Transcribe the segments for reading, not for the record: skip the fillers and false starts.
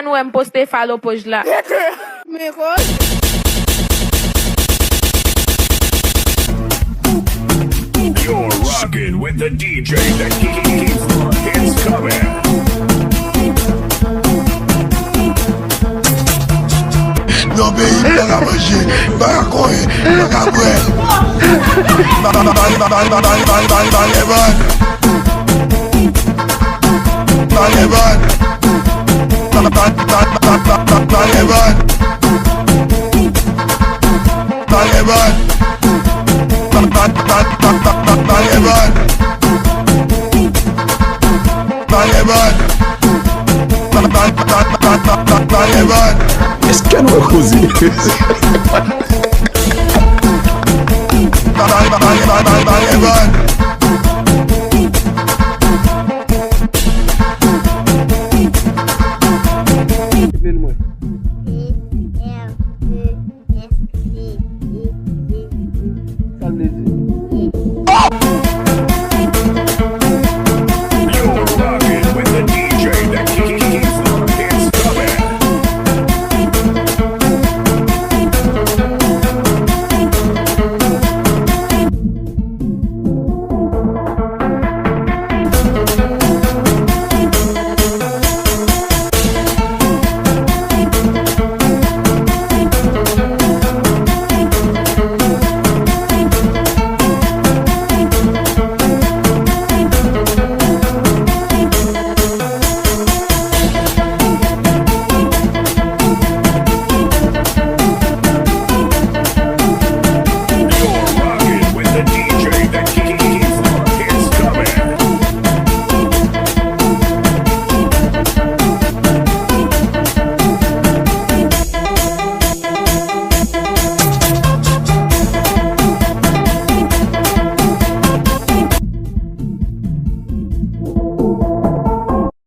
ka nou m poste follow page la. Me kon? You're rocking with the DJ that keeps hits coming. Non Peyi, Paka Manje, Paka Koye, Paka Bann. Est-ce qu'elle va causer? You're rocking with the DJ that keeps hits coming.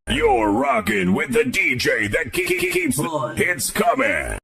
You're rocking with the DJ that keeps hits coming.